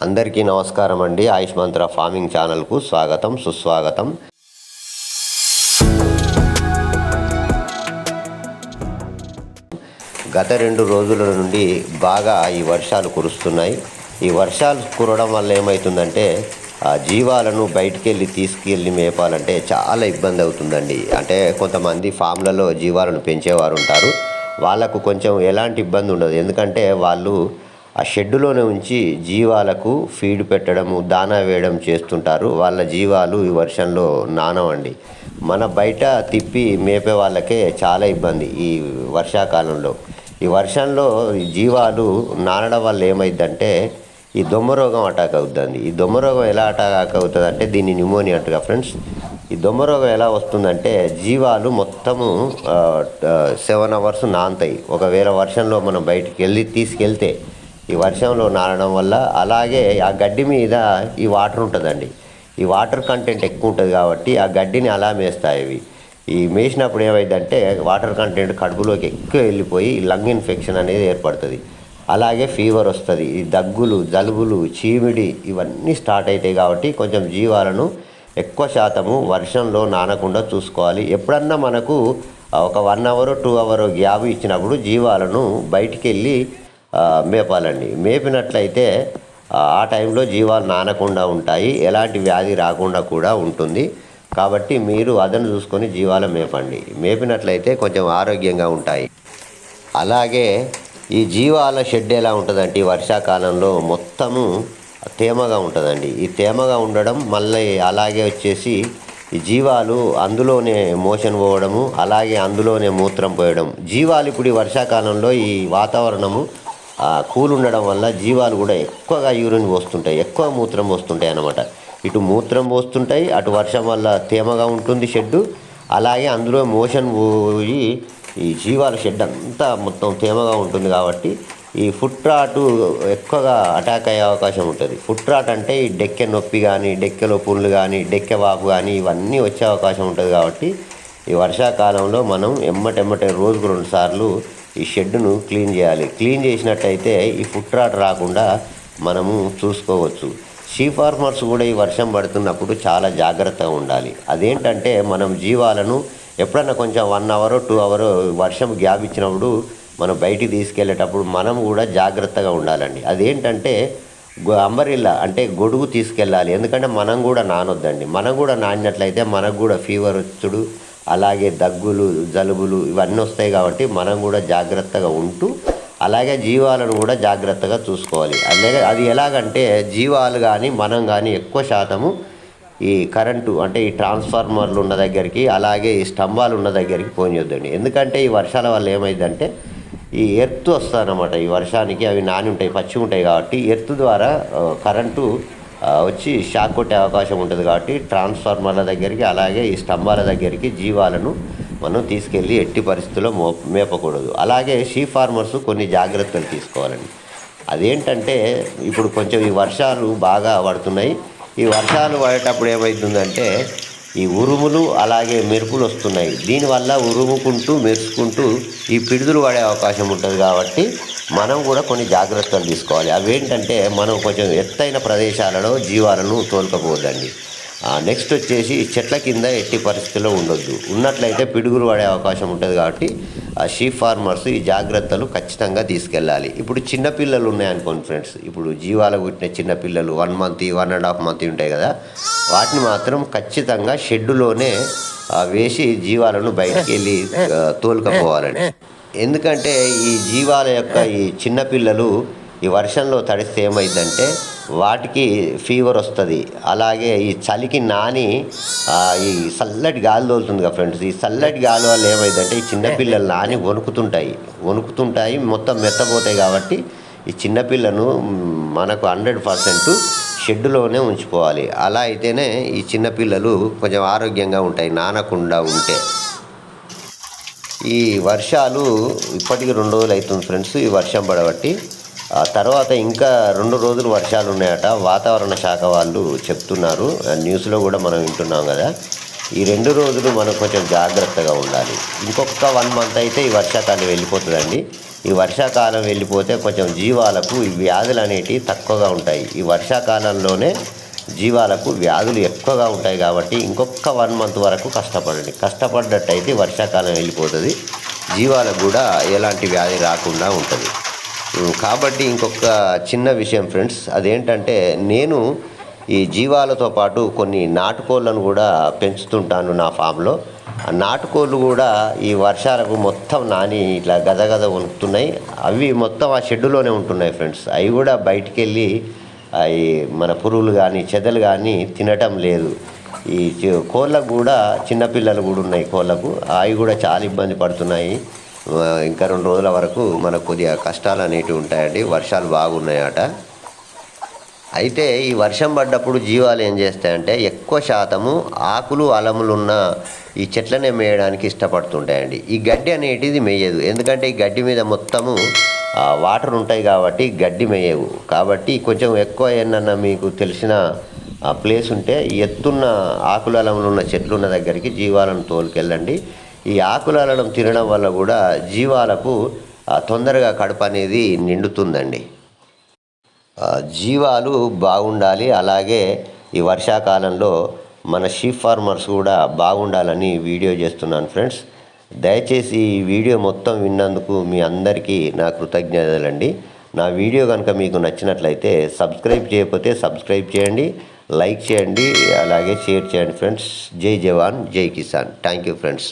అందరికీ నమస్కారం అండి. ఆయుష్ మంత్ర ఫార్మింగ్ ఛానల్కు స్వాగతం, సుస్వాగతం. గత 2 రోజుల నుండి బాగా ఈ వర్షాలు కురుస్తున్నాయి. ఈ వర్షాలు కురవడం వల్ల ఏమవుతుందంటే జీవాలను బయటికి తీసుకెళ్ళి మేపాలంటే చాలా ఇబ్బంది అవుతుందండి. అంటే కొంతమంది ఫామ్లలో జీవాలను పెంచేవారు ఉంటారు. వాళ్ళకు కొంచెం ఎలాంటి ఇబ్బంది ఉండదు. ఎందుకంటే వాళ్ళు ఆ షెడ్డులోనే ఉంచి జీవాలకు ఫీడ్ పెట్టడము, దానా వేయడం చేస్తుంటారు. వాళ్ళ జీవాలు ఈ వర్షంలో నానవండి. మన బయట తిప్పి మేపే వాళ్ళకే చాలా ఇబ్బంది ఈ వర్షాకాలంలో. ఈ వర్షంలో జీవాలు నానడం వల్ల ఏమైందంటే ఈ దొమ్మ రోగం అటాక్ అవుతుంది. ఈ దొమ్మ రోగం ఎలా అటాక్ అవుతుంది అంటే దీన్ని న్యూమోనియా అంటారు ఫ్రెండ్స్. ఈ దొమ్మ రోగం ఎలా వస్తుందంటే జీవాలు మొత్తము 7 అవర్స్ నానతాయి. ఒకవేళ వర్షంలో మనం బయటికి తీసుకెళ్తే ఈ వర్షంలో నానడం వల్ల. అలాగే ఆ గడ్డి మీద ఈ వాటర్ ఉంటుందండి. ఈ వాటర్ కంటెంట్ ఎక్కువ ఉంటుంది కాబట్టి ఆ గడ్డిని అలా మేస్తాయి. ఈ మేసినప్పుడు ఏమైందంటే వాటర్ కంటెంట్ కడుపులోకి ఎక్కువ వెళ్ళిపోయి లంగ్ ఇన్ఫెక్షన్ అనేది ఏర్పడుతుంది. అలాగే ఫీవర్ వస్తుంది. ఈ దగ్గులు, జలుబులు, చీమిడి ఇవన్నీ స్టార్ట్ అవుతాయి. కాబట్టి కొంచెం జీవాలను ఎక్కువ శాతము వర్షంలో నానకుండా చూసుకోవాలి. ఎప్పుడన్నా మనకు ఒక 1 అవర్ 2 అవర్ గ్యాప్ ఇచ్చినప్పుడు జీవాలను బయటికి వెళ్ళి మేపాలండి. మేపినట్లయితే ఆ టైంలో జీవాలు నానకుండా ఉంటాయి, ఎలాంటి వ్యాధి రాకుండా కూడా ఉంటుంది. కాబట్టి మీరు అదను చూసుకొని జీవాలు మేపండి. మేపినట్లయితే కొంచెం ఆరోగ్యంగా ఉంటాయి. అలాగే ఈ జీవాల షెడ్ ఎలా ఉంటుందంటే ఈ వర్షాకాలంలో మొత్తము తేమగా ఉంటుందండి. ఈ తేమగా ఉండడం మళ్ళీ అలాగే వచ్చేసి ఈ జీవాలు అందులోనే మోషన్ పోవడము, అలాగే అందులోనే మూత్రం పోయడం. జీవాలు ఇప్పుడు ఈ వర్షాకాలంలో ఈ వాతావరణము కూల్ ఉండడం వల్ల జీవాలు కూడా ఎక్కువగా యూరిన్ పోస్తుంటాయి, ఎక్కువ మూత్రం పోస్తుంటాయి అన్నమాట. ఇటు మూత్రం పోస్తుంటాయి, అటు వర్షం వల్ల తేమగా ఉంటుంది షెడ్డు. అలాగే అందులో మోషన్ పోయి ఈ జీవాల షెడ్ అంతా మొత్తం తేమగా ఉంటుంది. కాబట్టి ఈ ఫుట్ రాట్ ఎక్కువగా అటాక్ అయ్యే అవకాశం ఉంటుంది. ఫుట్ రాట్ అంటే ఈ డెక్కె నొప్పి కానీ, డెక్కెలో పుండ్లు కానీ, డెక్కె వాపు కానీ ఇవన్నీ వచ్చే అవకాశం ఉంటుంది. కాబట్టి ఈ వర్షాకాలంలో మనం ఎమ్మటెమ్మటే రోజుకు 2 సార్లు ఈ షెడ్డును క్లీన్ చేయాలి. క్లీన్ చేసినట్టయితే ఈ ఫుట్ రాట్ రాకుండా మనము చూసుకోవచ్చు. షీ ఫార్మర్స్ కూడా ఈ వర్షం పడుతున్నప్పుడు చాలా జాగ్రత్తగా ఉండాలి. అదేంటంటే మనం జీవాలను ఎప్పుడన్నా కొంచెం 1 అవర్ 2 అవర్ వర్షం గ్యాప్ ఇచ్చినప్పుడు మనం బయటికి తీసుకెళ్ళేటప్పుడు మనం కూడా జాగ్రత్తగా ఉండాలండి. అదేంటంటే అంబరిల్లా అంటే గొడుగు తీసుకెళ్ళాలి. ఎందుకంటే మనం కూడా నానొద్దండి. మనం కూడా నానినట్లయితే మనకు కూడా ఫీవర్ వచ్చుడు, అలాగే దగ్గులు, జలుబులు ఇవన్నీ వస్తాయి. కాబట్టి మనం కూడా జాగ్రత్తగా ఉంటూ అలాగే జీవాలను కూడా జాగ్రత్తగా చూసుకోవాలి. అలాగే అది ఎలాగంటే జీవాలు కానీ మనం కానీ ఎక్కువ శాతము ఈ కరెంటు అంటే ఈ ట్రాన్స్ఫార్మర్లు ఉన్న దగ్గరికి, అలాగే ఈ స్తంభాలు ఉన్న దగ్గరికి పోనియొద్దండి. ఎందుకంటే ఈ వర్షాల వల్ల ఏమైందంటే ఈ ఎర్త్ వస్తుందన్నమాట. ఈ వర్షానికి అవి నాని ఉంటాయి, పచ్చి ఉంటాయి. కాబట్టి ఎర్త్ ద్వారా కరెంటు వచ్చి షాక్ కొట్టే అవకాశం ఉంటుంది. కాబట్టి ట్రాన్స్ఫార్మర్ల దగ్గరికి, అలాగే ఈ స్తంభాల దగ్గరికి జీవాలను మనం తీసుకెళ్ళి ఎట్టి పరిస్థితుల్లో మేపకూడదు. అలాగే షీ ఫార్మర్స్ కొన్ని జాగ్రత్తలు తీసుకోవాలండి. అదేంటంటే ఇప్పుడు కొంచెం ఈ వర్షాలు బాగా పడుతున్నాయి. ఈ వర్షాలు పడేటప్పుడు ఏమవుతుందంటే ఈ ఉరుములు అలాగే మెరుపులు వస్తున్నాయి. దీనివల్ల ఉరుముకుంటూ మెరుచుకుంటూ ఈ పిడుదులు పడే అవకాశం ఉంటుంది. కాబట్టి మనం కూడా కొన్ని జాగ్రత్తలు తీసుకోవాలి. అవేంటంటే మనం కొంచెం ఎత్తైన ప్రదేశాలలో జీవాలను తోలుకపోవద్దండి. నెక్స్ట్ వచ్చేసి చెట్ల కింద ఎట్టి పరిస్థితుల్లో ఉండొద్దు. ఉన్నట్లయితే పిడుగులు పడే అవకాశం ఉంటుంది. కాబట్టి షీప్ ఫార్మర్స్ ఈ జాగ్రత్తలు ఖచ్చితంగా తీసుకెళ్ళాలి. ఇప్పుడు చిన్నపిల్లలు ఉన్నాయనుకోండి ఫ్రెండ్స్, ఇప్పుడు జీవాలకు పుట్టిన చిన్నపిల్లలు 1 మంత్ 1.5 మంత్ ఉంటాయి కదా, వాటిని మాత్రం ఖచ్చితంగా షెడ్డులోనే వేసి జీవాలను బయటికి వెళ్ళి తోలుకపోవాలండి. ఎందుకంటే ఈ జీవాల యొక్క ఈ చిన్నపిల్లలు ఈ వర్షంలో తడిస్తే ఏమైందంటే వాటికి ఫీవర్ వస్తుంది. అలాగే ఈ చలికి నాని ఈ చల్లటి గాలి తోలుతుంది కదా ఫ్రెండ్స్, ఈ చల్లటి గాలి వల్ల ఏమైందంటే ఈ చిన్నపిల్లలు నాని వణుకుతుంటాయి, మొత్తం మెత్తపోతాయి. కాబట్టి ఈ చిన్నపిల్లను మనకు 100% షెడ్డులోనే ఉంచుకోవాలి. అలా అయితేనే ఈ చిన్నపిల్లలు కొంచెం ఆరోగ్యంగా ఉంటాయి, నానకుండా ఉంటే. ఈ వర్షాలు ఇప్పటికి 2 రోజులు అవుతుంది ఫ్రెండ్స్ ఈ వర్షం పడబట్టి. తర్వాత ఇంకా 2 రోజులు వర్షాలు ఉన్నాయట వాతావరణ శాఖ వాళ్ళు చెప్తున్నారు. న్యూస్లో కూడా మనం వింటున్నాం కదా. ఈ 2 రోజులు మనం కొంచెం జాగ్రత్తగా ఉండాలి. ఇంకొక 1 మంత్ అయితే ఈ వర్షాకాలం వెళ్ళిపోతుందండి. ఈ వర్షాకాలం వెళ్ళిపోతే కొంచెం జీవాలకు ఈ వ్యాధులు అనేటివి తక్కువగా ఉంటాయి. ఈ వర్షాకాలంలోనే జీవాలకు వ్యాధులు ఎక్కువగా ఉంటాయి కాబట్టి ఇంకొక 1 మంత్ వరకు కష్టపడండి. కష్టపడ్డట్టయితే వర్షాకాలం వెళ్ళిపోతుంది. జీవాలకు కూడా ఎలాంటి వ్యాధి రాకుండా ఉంటుంది. కాబట్టి ఇంకొక చిన్న విషయం ఫ్రెండ్స్, అదేంటంటే నేను ఈ జీవాలతో పాటు కొన్ని నాటుకోళ్ళను కూడా పెంచుతుంటాను నా ఫామ్లో. ఆ నాటుకోళ్ళు కూడా ఈ వర్షాలకు మొత్తం నాని ఇట్లా గదగద వణుకుతున్నాయి. అవి మొత్తం ఆ షెడ్డులోనే ఉంటున్నాయి ఫ్రెండ్స్. అవి కూడా బయటికి వెళ్ళి అవి మన పురుగులు కానీ చెదలు కానీ తినటం లేదు. ఈ కోళ్ళకు కూడా చిన్నపిల్లలు కూడా ఉన్నాయి కోళ్ళకు, అవి కూడా చాలా ఇబ్బంది పడుతున్నాయి. ఇంకా 2 రోజుల వరకు మనకు కొద్దిగా కష్టాలు అనేటివి ఉంటాయండి. వర్షాలు బాగున్నాయట. అయితే ఈ వర్షం పడ్డప్పుడు జీవాలు ఏం చేస్తాయంటే ఎక్కువ శాతము ఆకులు అలములు ఉన్న ఈ చెట్లనే మేయడానికి ఇష్టపడుతుంటాయండి. ఈ గడ్డి అనేటిది మేయదు, ఎందుకంటే ఈ గడ్డి మీద మొత్తము వాటర్ ఉంటాయి కాబట్టి గడ్డి మేయవు. కాబట్టి కొంచెం ఎక్కువ ఏమన్నా మీకు తెలిసిన ప్లేస్ ఉంటే ఎత్తున్న ఆకులు అలములు ఉన్న చెట్లు ఉన్న దగ్గరికి జీవాలను తోలుకెళ్ళండి. ఈ ఆకులు అలలం తినడం వల్ల కూడా జీవాలకు తొందరగా కడుపు అనేది నిండుతుందండి. జీవాలు బాగుండాలి. అలాగే ఈ వర్షాకాలంలో మన షీప్ ఫార్మర్స్ కూడా బాగుండాలని వీడియో చేస్తున్నాను ఫ్రెండ్స్. దయచేసి ఈ వీడియో మొత్తం విన్నందుకు మీ అందరికీ నా కృతజ్ఞతలండి. నా వీడియో కనుక మీకు నచ్చినట్లయితే సబ్స్క్రైబ్ చేయకపోతే సబ్స్క్రైబ్ చేయండి, లైక్ చేయండి, అలాగే షేర్ చేయండి ఫ్రెండ్స్. జై జవాన్ జై కిసాన్. Thank you friends.